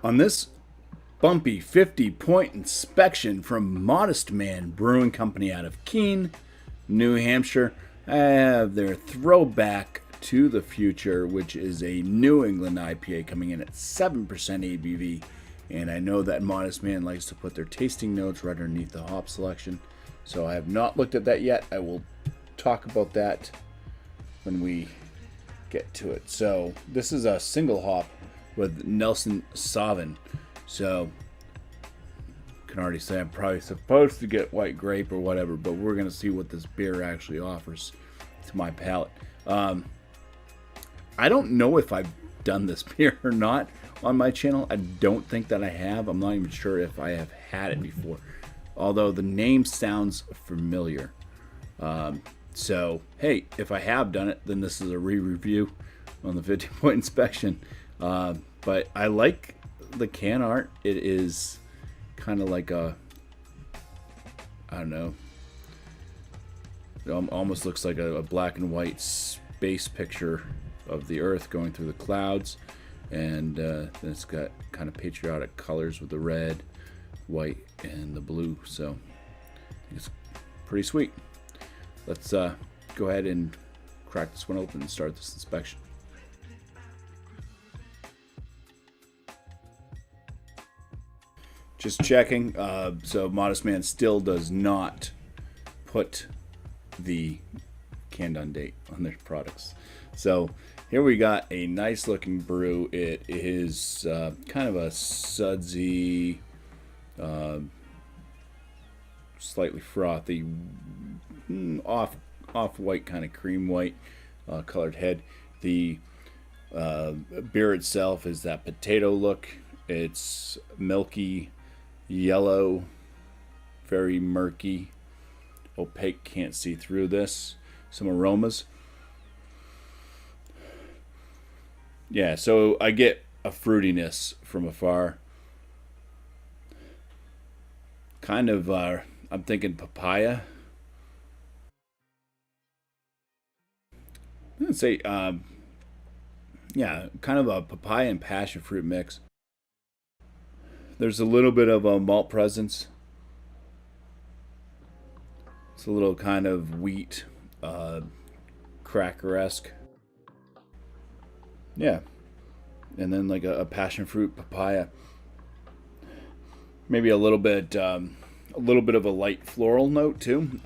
On this bumpy 50-point inspection from Modestman Brewing Company out of Keene, New Hampshire, I have their Throwback to the Future, which is a New England IPA coming in at 7% ABV. And I know that Modestman likes to put their tasting notes right underneath the hop selection. So I have not looked at that yet. I will talk about that when we get to it. So this is a single hop with Nelson Sauvin. So can already say I'm probably supposed to get white grape or whatever, but we're going to see what this beer actually offers to my palate. I don't know if I've done this beer or not on my channel. I don't think that I have. I'm not even sure if I have had it before, although the name sounds familiar. So hey, if I have done it, then this is a re-review on the 50-point inspection. But I like the can art. It is kind of like a, I don't know, it almost looks like a black and white space picture of the Earth going through the clouds. And then it's got kind of patriotic colors with the red, white, and the blue. So it's pretty sweet. Let's go ahead and crack this one open and start this inspection. Just checking. So Modestman still does not put the canned on date on their products. So here we got a nice looking brew. It is kind of a sudsy, slightly frothy, off-white kind of cream white colored head. The beer itself is that potato look. It's milky yellow, very murky, opaque, can't see through this. Some aromas. Yeah, so I get a fruitiness from afar. Kind of, I'm thinking papaya. I'm going to say, yeah, kind of a papaya and passion fruit mix. There's a little bit of a malt presence. It's a little kind of wheat, cracker-esque. Yeah. And then like a passion fruit papaya. Maybe a little bit of a light floral note too.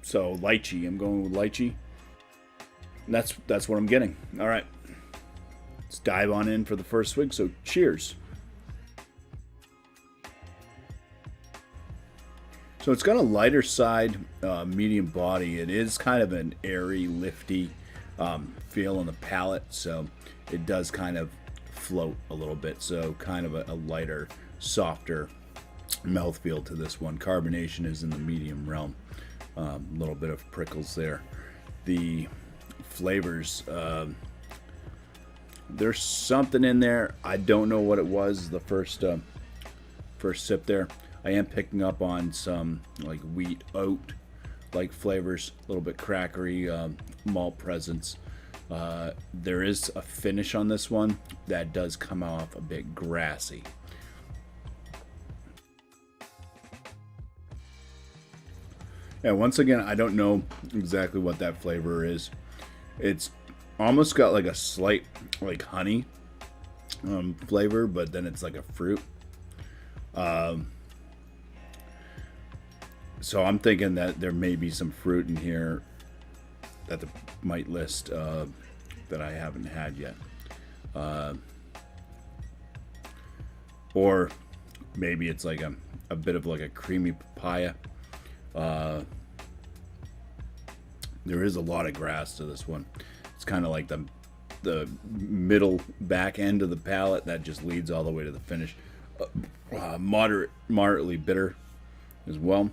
So lychee. I'm going with lychee. And that's what I'm getting. All right. Let's dive on in for the first swig. So cheers. So it's got a lighter side, medium body. It is kind of an airy, lifty feel on the palate, so it does kind of float a little bit. So kind of a lighter, softer mouthfeel to this one. Carbonation is in the medium realm. A little bit of prickles there. The flavors, there's something in there. I don't know what it was the first sip there. I am picking up on some like wheat oat like flavors, a little bit crackery, malt presence. There is a finish on this one that does come off a bit grassy. Yeah, once again, I don't know exactly what that flavor is. It's almost got like a slight like honey flavor, but then it's like a fruit. So I'm thinking that there may be some fruit in here that might list that I haven't had yet. Or maybe it's like a bit of like a creamy papaya. There is a lot of grass to this one. It's kind of like the middle back end of the palate that just leads all the way to the finish. Moderately bitter as well.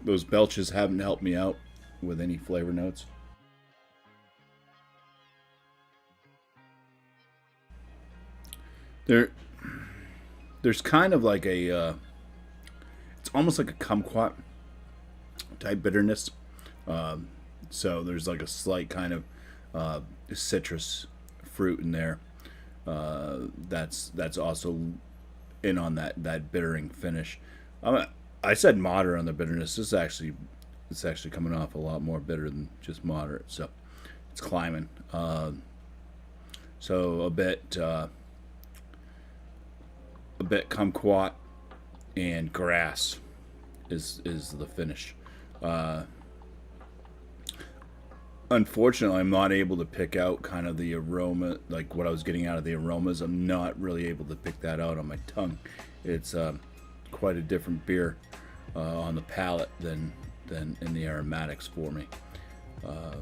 Those belches haven't helped me out with any flavor notes. There's kind of like a it's almost like a kumquat type bitterness. So there's like a slight kind of citrus fruit in there. That's also in on that bittering finish. I said moderate on the bitterness. It's actually coming off a lot more bitter than just moderate. So it's climbing. So a bit kumquat and grass is the finish. Unfortunately, I'm not able to pick out kind of the aroma, like what I was getting out of the aromas. I'm not really able to pick that out on my tongue. It's quite a different beer on the palate than in the aromatics for me. I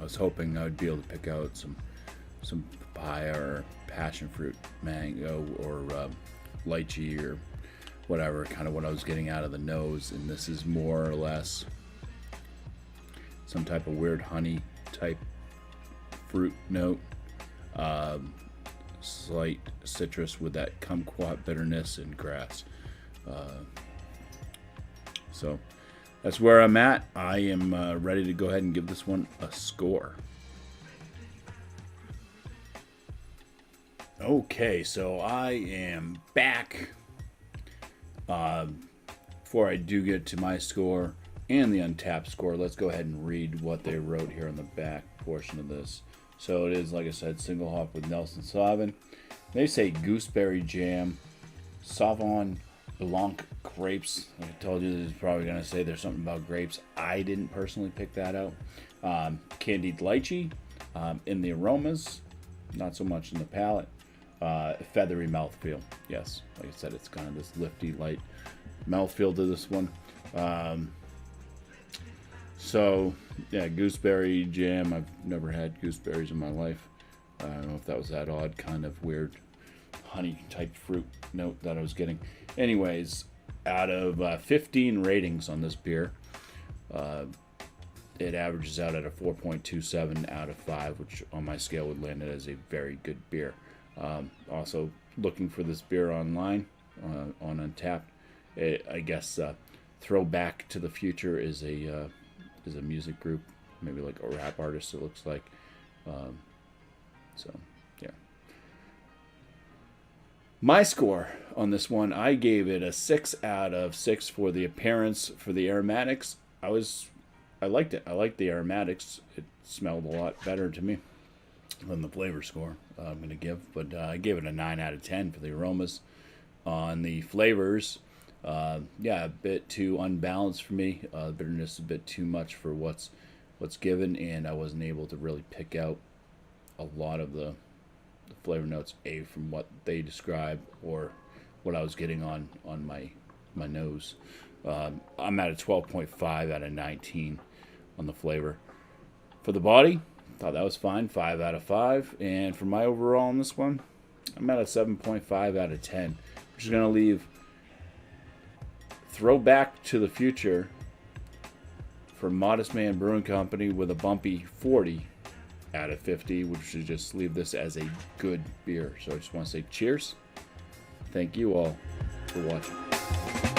was hoping I would be able to pick out some papaya or passion fruit, mango, or lychee or whatever, kind of what I was getting out of the nose. And this is more or less some type of weird honey type fruit note, slight citrus with that kumquat bitterness and grass. So that's where I'm at. I am ready to go ahead and give this one a score. Okay, so I am back. Before I do get to my score and the Untapped score, let's go ahead and read what they wrote here on the back portion of this. So it is, like I said, single hop with Nelson Sauvin. They say gooseberry jam, Sauvin Blanc grapes. I told you this is probably going to say there's something about grapes. I didn't personally pick that out. Candied lychee in the aromas, not so much in the palate. Feathery mouthfeel. Yes, like I said, it's kind of this lifty, light mouthfeel to this one. So, yeah, gooseberry jam. I've never had gooseberries in my life. I don't know if that was that odd kind of weird honey-type fruit note that I was getting. Anyways, out of 15 ratings on this beer, it averages out at a 4.27 out of 5, which on my scale would land it as a very good beer. Also, looking for this beer online on Untapped. I guess Throwback to the Future is a music group, maybe like a rap artist, it looks like. So, yeah. My score on this one, I gave it a 6 out of 6 for the appearance. For the aromatics, I liked it. I liked the aromatics. It smelled a lot better to me than the flavor score I'm going to give. But I gave it a 9 out of 10 for the aromas. On the flavors, yeah, a bit too unbalanced for me. Bitterness is a bit too much for what's given, and I wasn't able to really pick out a lot of the flavor notes, from what they describe or what I was getting on my nose. I'm at a 12.5 out of 19 on the flavor. For the body, thought that was fine, 5 out of 5. And for my overall on this one, I'm at a 7.5 out of 10. Which is going to leave Throwback to the Future for Modestman Brewing Company with a BuMpY 40 out of 50, which should just leave this as a good beer. So I just want to say cheers. Thank you all for watching.